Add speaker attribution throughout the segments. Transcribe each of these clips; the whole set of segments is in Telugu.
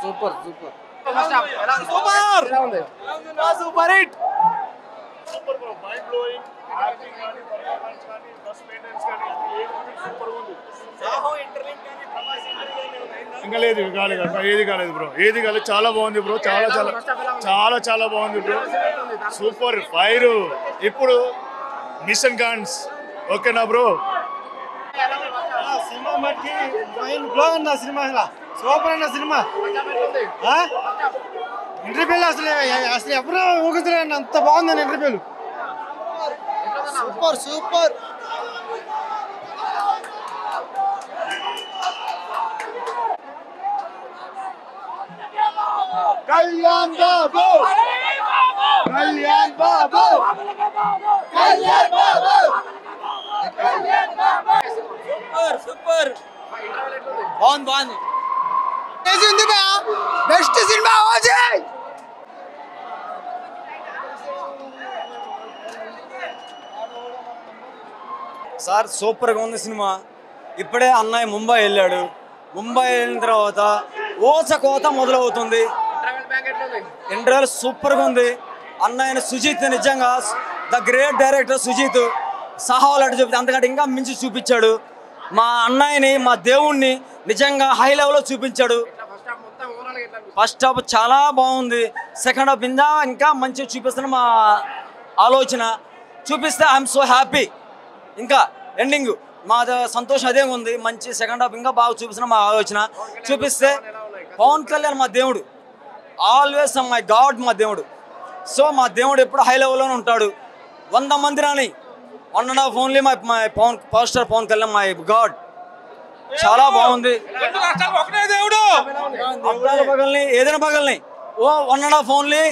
Speaker 1: Super super
Speaker 2: super hit
Speaker 3: super bro mind blowing acting కానీ పర్ఫార్మెన్స్ కానీ బస్ మెయింటెనెన్స్ కానీ సూపర్ ఉంది ఇంకా లేదు ఏది కాలేదు బ్రో ఏది కాలేదు చాలా బాగుంది బ్రో చాలా చాలా చాలా చాలా బాగుంది బ్రో సూపర్ ఫైర్ ఇప్పుడు మిషన్ గన్స్ ఓకేనా బ్రో
Speaker 2: సినిమా మట్టి మైండ్ బ్లో అన్న సినిమా సూపర్ అన్న సినిమా ఇంటర్వ్యూలు అసలు ఎవరు ఊహించలేండి అంత బాగుందండి ఇంటర్వ్యూలు సూపర్ సూపర్
Speaker 3: కళ్యాణ్ బాబు కళ్యాణ్ బాబు కళ్యాణ్ బాబు
Speaker 1: సూపర్ బాగుంది
Speaker 2: బెస్ట్ సినిమా
Speaker 1: సార్ సూపర్గా ఉంది సినిమా. ఇప్పుడే అన్నయ్య ముంబై వెళ్ళాడు. ముంబై వెళ్ళిన తర్వాత కోత మొదలవుతుంది. ఇంటర్వెల్ సూపర్గా ఉంది. అన్నయ్యని సుజిత్ నిజంగా ద గ్రేట్ డైరెక్టర్ సుజిత్ సహావాలంటే చూపి అంతకంటే ఇంకా మించి చూపించాడు. మా అన్నయ్యని మా దేవుణ్ణి నిజంగా హై లెవెల్లో చూపించాడు. ఫస్ట్ హాఫ్ చాలా బాగుంది. సెకండ్ హాఫ్ ఇంకా మంచిగా చూపిస్తున్న మా ఆలోచన చూపిస్తే ఐఎమ్ సో హ్యాపీ. ఇంకా ఎండింగ్ మా సంతోషం అదే ఉంది. మంచి సెకండ్ హాఫ్ ఇంకా బాగా చూపిస్తున్న మా ఆలోచన చూపిస్తే పవన్ కళ్యాణ్ మా దేవుడు, ఆల్వేస్ మై గాడ్ మా దేవుడు. సో మా దేవుడు ఎప్పుడు హై లెవెల్లోనే ఉంటాడు. 100 మంది రాని 1.5 only my power star Pawan Kalyan my God. చాలా బాగుంది. పగల్ని ఏదైనా పగల్ని 1.5 only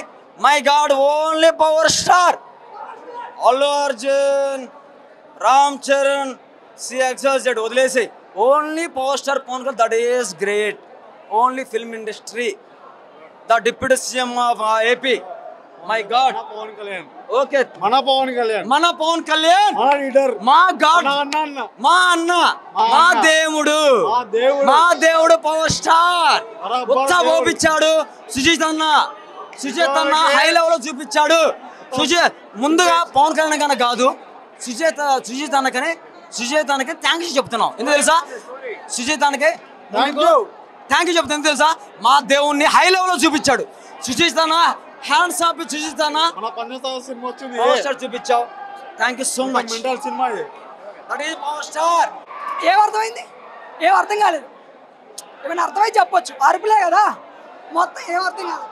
Speaker 1: my God only power star. Allu Arjun, Ram Charan, సిఎక్సెడ్ వదిలేసి only power star Pawan Kalyan. That is great. Only film industry, the deputy CM of AP. My God
Speaker 3: Pawan Kalyan.
Speaker 1: Okay
Speaker 3: మన పవన్ కళ్యాణ్,
Speaker 1: మన పవన్ కళ్యాణ్,
Speaker 3: మన లీడర్,
Speaker 1: మా గాడ్,
Speaker 3: అన్న
Speaker 1: మా అన్న, మా దేవుడు, మా దేవుడు పవర్ స్టార్. ఉత్సాహ చూపించాడు సుజిత్ అన్న హై లెవెల్ లో చూపించాడు. ముందుగా పవన్ కళ్యాణ్ కన్నా కాదు సుజిత్ అన్నకి థ్యాంక్స్ చెప్తున్నాం. ఎందుకు తెలుసా? సుజిత్ అన్నకి థ్యాంక్ యూ చెప్తాను. ఎందుకు తెలుసా? మా దేవుణ్ణి హై లెవెల్ లో చూపించాడు. సుజిత్ అన్న హ్యాండ్స్ ఆఫ్ సుజిత్ అన్న
Speaker 3: సినిమా వచ్చింది,
Speaker 1: పవర్ స్టార్ చూపించావు. Thank you so much.
Speaker 3: Mental సినిమా ఇది.
Speaker 1: That is power star.
Speaker 4: ఏమర్థమైంది? ఏం అర్థం కాలేదు. ఏమైనా అర్థమై చెప్పొచ్చు. అరుపులే కదా మొత్తం. ఏం అర్థం కాదు.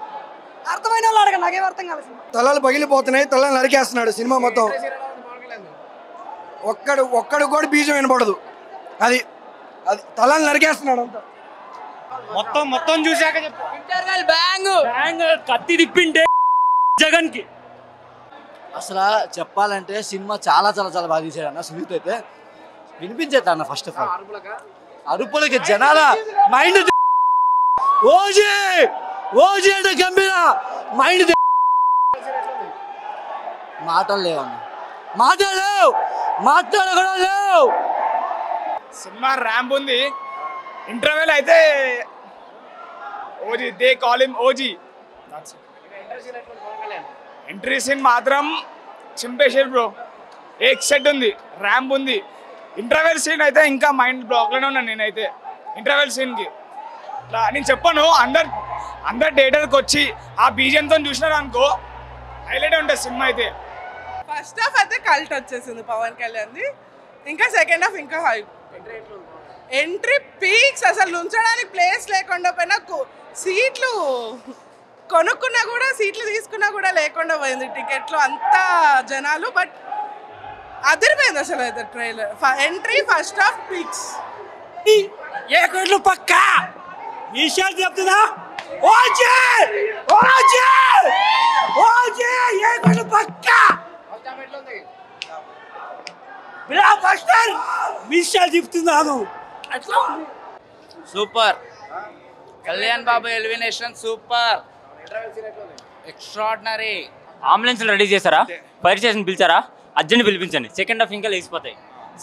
Speaker 4: అర్థమైన వాళ్ళు అడగండి. నాకేం అర్థం కాలేదు.
Speaker 2: తలలు పగిలిపోతున్నాయి. తలలు నరికేస్తున్నాడు సినిమా మొత్తం. ఒక్కడు కూడా బీజం వినపడదు. అది తలలు నరికేస్తున్నాడు అంతా.
Speaker 3: మొత్తం చూసాక
Speaker 4: ఇంటర్వెల్ బ్యాంగ్
Speaker 3: కత్తి తిప్పింటే జగన్ కి.
Speaker 1: అసలు చెప్పాలంటే సినిమా చాలా చాలా చాలా బాగా తీసాడు అన్న. సుజిత్ అయితే వినిపించేది అన్న. ఫస్ట్ ఆఫ్ ఆల్ అరుపులకి జనాల మైండ్ ఓజీ అంటే గంభీర మైండ్ మాటలు లేవన్న. మాట్లాడకూడా లేవు.
Speaker 5: సినిమా ర్యాంప్ ఉంది. ఇంటర్వెల్ అయితే OG, they call him OG. Entry scene మాత్రం చింపేసారు బ్రో. సెట్ ఉంది, ర్యాంప్ ఉంది. ఇంటర్వెల్ సీన్ అయితే ఇంకా మైండ్ బ్లాక్లోనే ఉన్నాను నేనైతే ఇంటర్వెల్ సీన్కి. నేను చెప్పాను, అందరు థియేటర్కి వచ్చి ఆ బీజంతో చూసినారు అనుకో హైలైట్ ఉంటుంది సినిమా అయితే.
Speaker 6: ఫస్ట్ హాఫ్ అయితే కల్ట్ వచ్చేసింది పవన్ కళ్యాణ్ది. ఇంకా సెకండ్ హాఫ్ ఇంకా హై. Entry peaks. అసలు ఉంచడానికి ప్లేస్ లేకుండా పోయినా, సీట్లు కొనుక్కున్నా కూడా, సీట్లు తీసుకున్నా కూడా లేకుండా పోయింది టికెట్లు. అంతా జనాలు. బట్ అదిరిపోయింది అసలు అయితే trailer. Entry first half peaks.
Speaker 2: ఏ కోట్లు పక్కా విషయాలు చెప్తుందా? విషయాలు చెప్తున్నాను.
Speaker 7: సూపర్. కళ్యాణ్ బాబు ఎలిమినేషన్ సూపర్, ఎక్స్ట్రాడినరీ.
Speaker 8: అంబులెన్స్లు రెడీ చేశారా? ఫైర్ స్టేషన్ పిలిచారా? అర్జెంట్ పిలిపించండి. సెకండ్ హాఫ్ ఇంకా లేచిపోతాయి.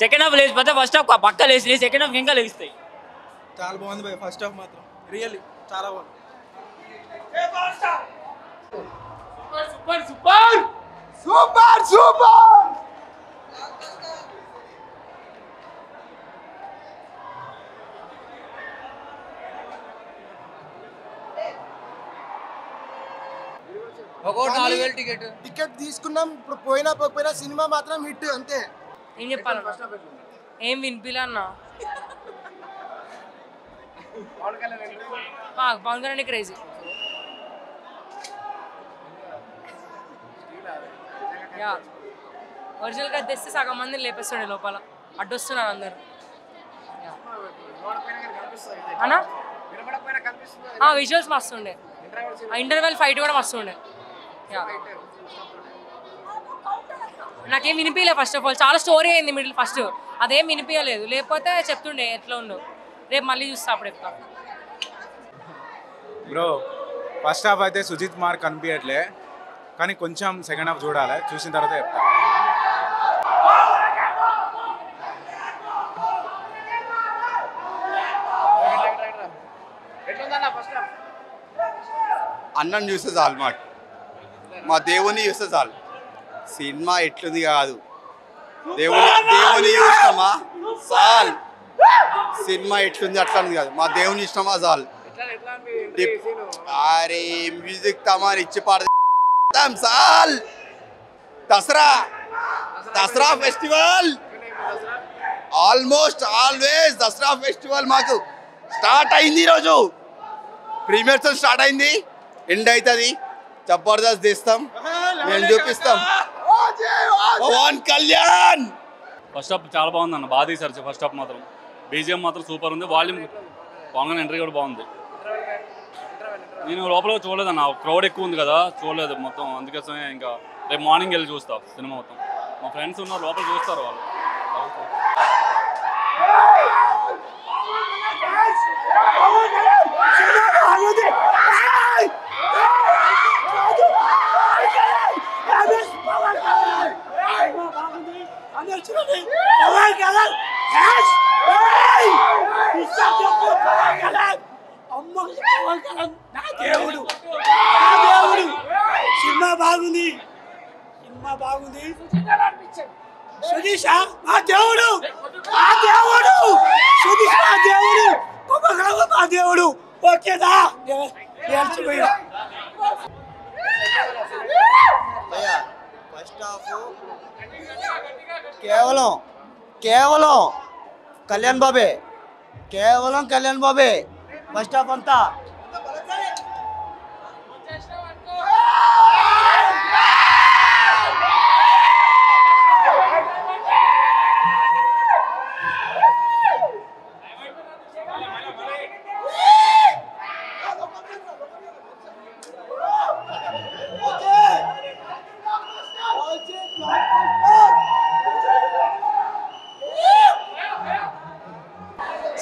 Speaker 8: సెకండ్ హాఫ్ లేచిపోతే ఫస్ట్ హాఫ్ పక్క లేచి సెకండ్ హాఫ్ ఇంకా లేస్తాయి.
Speaker 2: చాలా బాగుంది ఫస్ట్ హాఫ్ మాత్రం. రియల్లీ చాలా బాగుంది. టికెట్ తీసుకున్నాం, ఇప్పుడు పోయినా పోకపోయినా సినిమా మాత్రం హిట్ అంతే.
Speaker 9: ఏం చెప్పాలి, ఏం వినిపిలే అన్న. పవన్ కళ్యాణ్ క్రేజీ. ఒరిజినల్ గా తెస్తే సగం మందిని లేపేస్తుండే లోపల, అడ్డొస్తున్నారు అందరు అన్నా. విజువల్స్ మస్తుండే, ఇంటర్వెల్ ఫైట్ కూడా మస్తుండే. నాకేం వినిపించలే ఫస్ట్ ఆఫ్ ఆల్, చాలా స్టోరీ అయింది మిడిల్ ఫస్ట్, అదేం వినిపించలేదు. లేకపోతే చెప్తుండే ఎట్లా ఉండవు. రేపు మళ్ళీ చూస్తా అప్పుడు చెప్తా.
Speaker 10: బ్రో ఫస్ట్ హాఫ్ అయితే సుజిత్ కుమార్ కనిపించట్లే, కానీ కొంచెం సెకండ్ హాఫ్ చూడాలి, చూసిన తర్వాత చెప్తా.
Speaker 11: అన్నం చూస్తే చాలు, మా దేవుని చూస్తే చాలు. సినిమా ఎట్లుంది కాదు, దేవుని చూసినామా చాలు. సినిమా ఎట్లుంది అట్లా కాదు, మా దేవుని ఇష్టమా చాలు. అరే మ్యూజిక్ తమారు ఇచ్చి పాడతాం చాలు. Dasara festival almost always Dasara festival మాకు స్టార్ట్ అయింది. ఈరోజు ప్రీమియర్స్ స్టార్ట్ అయింది, ఎండ్ అవుతుంది. జబర్దస్త్ తీస్తాం, మేము చూపిస్తాం. పవన్ కళ్యాణ్
Speaker 12: ఫస్ట్ హాఫ్ చాలా బాగుంది అన్న, బాగా తీశారు ఫస్ట్ హాఫ్ మాత్రం. బీజిఎం మాత్రం సూపర్ ఉంది, వాల్యూమ్ పవన్ ఎంట్రీ కూడా బాగుంది. నేను లోపల చూడలేదన్న, క్రౌడ్ ఎక్కువ ఉంది కదా, చూడలేదు మొత్తం. అందుకోసమే ఇంకా రేపు మార్నింగ్ వెళ్ళి చూస్తా సినిమా మొత్తం. మా ఫ్రెండ్స్ ఉన్నారు లోపల, చూస్తారు వాళ్ళు.
Speaker 2: సినిమా బాగుంది, సినిమా బాగుంది. సుధీష్ మా దేవుడు, మా దేవుడు. సుధీష్ మా దేవుడు, కుంభకర్ణ మా దేవుడు. ఓకేదా? నేర్చిపోయా.
Speaker 1: ఫస్ట్ హాఫ్ కేవలం కళ్యాణ్ బాబే, కేవలం కళ్యాణ్ బాబే ఫస్ట్ హాఫ్ అంతా.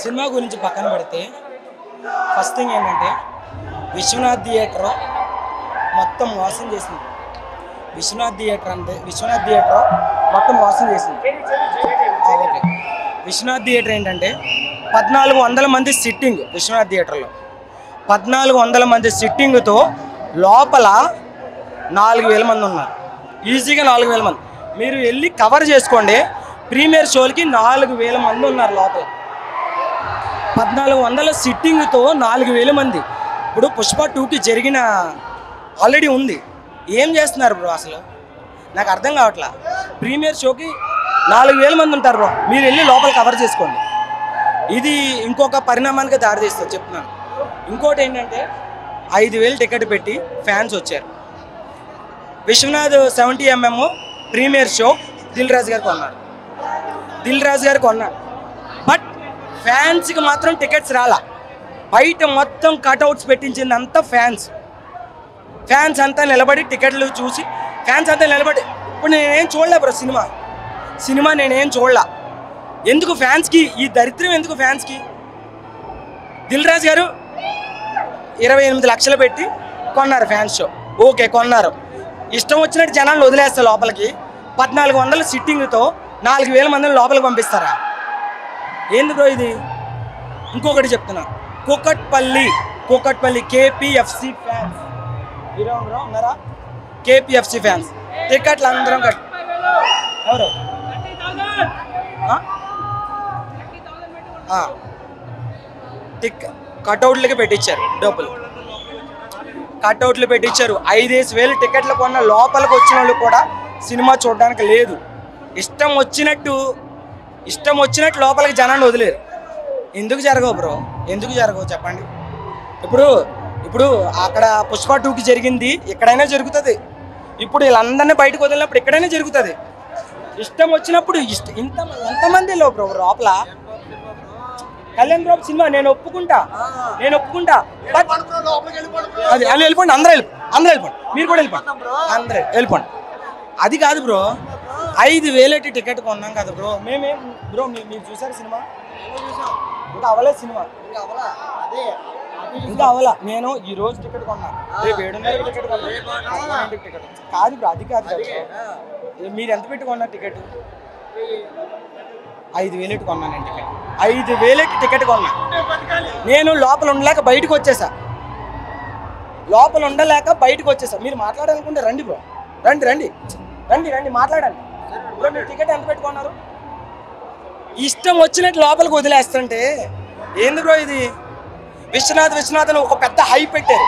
Speaker 13: సినిమా గురించి పక్కన పెడితే ఫస్ట్ థింగ్ ఏంటంటే విశ్వనాథ్ థియేటర్ మొత్తం మోసం చేసింది. విశ్వనాథ్ థియేటర్ మొత్తం మోసం చేసింది. ఓకే, విశ్వనాథ్ థియేటర్ ఏంటంటే 1400 మంది సిట్టింగ్. విశ్వనాథ్ థియేటర్లో 1400 మంది సిట్టింగ్తో లోపల 4000 మంది ఉన్నారు. ఈజీగా 4000 మంది. మీరు వెళ్ళి కవర్ చేసుకోండి, ప్రీమియర్ షోలకి 4000 మంది ఉన్నారు లోపల. 1400 సిట్టింగ్తో 4000 మంది. ఇప్పుడు పుష్ప 2కి జరిగిన ఆల్రెడీ ఉంది. ఏం చేస్తున్నారు బ్రో అసలు నాకు అర్థం కావట్లా. ప్రీమియర్ షోకి 4000 మంది ఉంటారు బ్రో, మీరు వెళ్ళి లోపల కవర్ చేసుకోండి. ఇది ఇంకొక పరిణామానికి దారితీస్తుంది చెప్తున్నాను. ఇంకోటి ఏంటంటే 5000 టికెట్ పెట్టి ఫ్యాన్స్ వచ్చారు. Viswanath 70mm premiere show Dil Raju గారు కొన్నారు. బట్ ఫ్యాన్స్కి మాత్రం టికెట్స్ రాలా. బయట మొత్తం కట్అవుట్స్ పెట్టించింది అంతా ఫ్యాన్స్ అంతా నిలబడి టికెట్లు చూసి ఫ్యాన్స్ అంతా నిలబడి. ఇప్పుడు నేనేం చూడలే బ్రో సినిమా నేనేం చూడలా. ఎందుకు ఫ్యాన్స్కి ఈ దరిద్రం, ఎందుకు ఫ్యాన్స్కి? దిల్ రాజు గారు 28 లక్షలు పెట్టి కొన్నారు ఫ్యాన్స్ షో. ఓకే కొన్నారు, ఇష్టం వచ్చినట్టు జనాలు వదిలేస్తారు లోపలికి. 1400 సిట్టింగ్తో 4000 మందిని లోపలికి పంపిస్తారా? ఏంది బ్రో ఇది? ఇంకొకటి చెప్తున్నా, కూకట్పల్లి కూకట్పల్లి కేపీఎఫ్సి ఫ్యాన్స్ ఉన్నారా? కేపీఎఫ్సి ఫ్యాన్స్ టికెట్లు అందరం ఎవరు కట్అవుట్లకి పెట్టించారు, డబ్బులు కట్అవుట్లు పెట్టించారు. 5,000 టికెట్లు కొన్న లోపలికి వచ్చిన వాళ్ళు కూడా సినిమా చూడడానికి లేదు. ఇష్టం వచ్చినట్టు లోపలికి జనాన్ని వదిలేరు. ఎందుకు జరగవు బ్రో? ఎందుకు జరగవు చెప్పండి. ఇప్పుడు అక్కడ పుష్ప 2కి జరిగింది, ఎక్కడైనా జరుగుతుంది. ఇప్పుడు వీళ్ళందరినీ బయటకు వదిలినప్పుడు ఎక్కడైనా జరుగుతుంది. ఇష్టం వచ్చినప్పుడు ఎంతమంది బ్రో లోపల కళ్యాణ్ బాబు సినిమా నేను ఒప్పుకుంటా. బట్ అది వాళ్ళు వెళ్ళిపోండి, అందరూ వెళ్ళిపోండి, మీరు కూడా అందరూ వెళ్ళిపోండి. అది కాదు బ్రో, 5,000 టికెట్ కొన్నాం కదా బ్రో. మేమేం బ్రో మీరు చూసారు సినిమా? ఇంకా అవ్వలేదు సినిమా, ఇంకా అవ్వలా. నేను ఈ రోజు టికెట్ కొన్నాను, రేపు 7:30 టికెట్ కొన్నాను. టికెట్ కాదు బ్రో, అది కాదు. మీరు ఎంత పెట్టి కొన్నారు టికెట్? 5,000 కొన్నాను నేను టికెట్. 5,000 టికెట్ కొన్నా. నేను లోపల ఉండలేక బయటకు వచ్చేసా. మీరు మాట్లాడాలనుకుంటే రండి బ్రో, రండి మాట్లాడండి బ్రో. మీరు టికెట్ ఎంత పెట్టుకున్నారు? ఇష్టం వచ్చినట్టు లోపలికి వదిలేస్తుంటే ఏంది బ్రో ఇది? విశ్వనాథ్ అని ఒక పెద్ద హై పెట్టారు.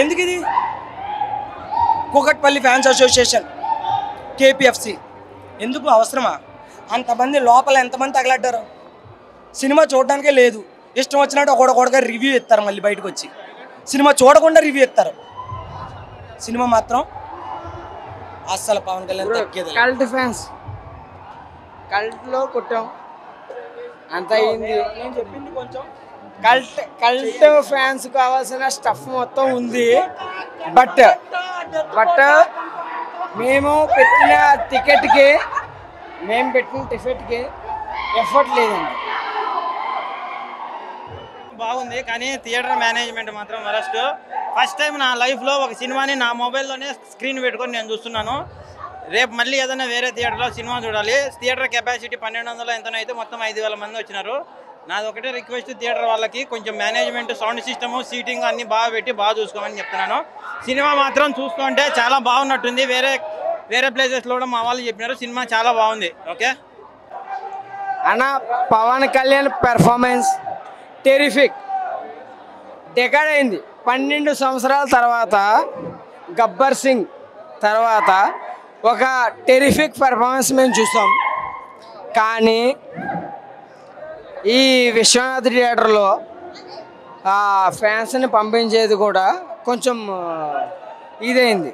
Speaker 13: ఎందుకు ఇది? కూకట్పల్లి ఫ్యాన్స్ అసోసియేషన్ కేపీఎఫ్సి ఎందుకు అవసరమా? అంతమంది లోపల ఎంతమంది తగలడ్డారు? సినిమా చూడడానికే లేదు. ఇష్టం వచ్చినట్టు ఒకడొకడుగా రివ్యూ ఇస్తారు, మళ్ళీ బయటకు వచ్చి సినిమా చూడకుండా రివ్యూ ఇస్తారు. సినిమా మాత్రం అస్సలు పవన్ కళ్యాణ్ తగ్గేది.
Speaker 14: కల్ట్ ఫ్యాన్స్ కల్ట్లో కొట్టాం అంత అయింది.
Speaker 13: నేను చెప్పింది కొంచెం
Speaker 14: కల్ట్ ఫ్యాన్స్ కావాల్సిన స్టఫ్ మొత్తం ఉంది. బట్ మేము పెట్టిన టికెట్కి ఎఫర్ట్ లేదండి.
Speaker 15: బాగుంది, కానీ థియేటర్ మేనేజ్మెంట్ మాత్రం ఫస్ట్ టైం నా లైఫ్లో ఒక సినిమాని నా మొబైల్లోనే స్క్రీన్ పెట్టుకొని నేను చూస్తున్నాను. రేపు మళ్ళీ ఏదైనా వేరే థియేటర్లో సినిమా చూడాలి. థియేటర్ కెపాసిటీ 1200 ఎంతనో అయితే మొత్తం 5,000 మంది వచ్చినారు. నాది ఒకటే రిక్వెస్ట్, థియేటర్ వాళ్ళకి కొంచెం మేనేజ్మెంట్, సౌండ్ సిస్టము, సీటింగ్ అన్నీ బాగా పెట్టి బాగా చూసుకోమని చెప్తున్నాను. సినిమా మాత్రం చూస్తుంటే చాలా బాగున్నట్టుంది. వేరే ప్లేసెస్లో కూడా మా వాళ్ళు చెప్పినారు సినిమా చాలా బాగుంది. ఓకే
Speaker 14: అన్న, Pawan Kalyan performance terrific. Decade అయింది. 12 సంవత్సరాల తర్వాత గబ్బర్ సింగ్ తర్వాత ఒక టెరిఫిక్ పెర్ఫార్మెన్స్ మేము చూస్తాం. కానీ ఈ విశ్వనాథ్ థియేటర్లో ఫ్యాన్స్ని పంపించేది కూడా కొంచెం ఇదైంది.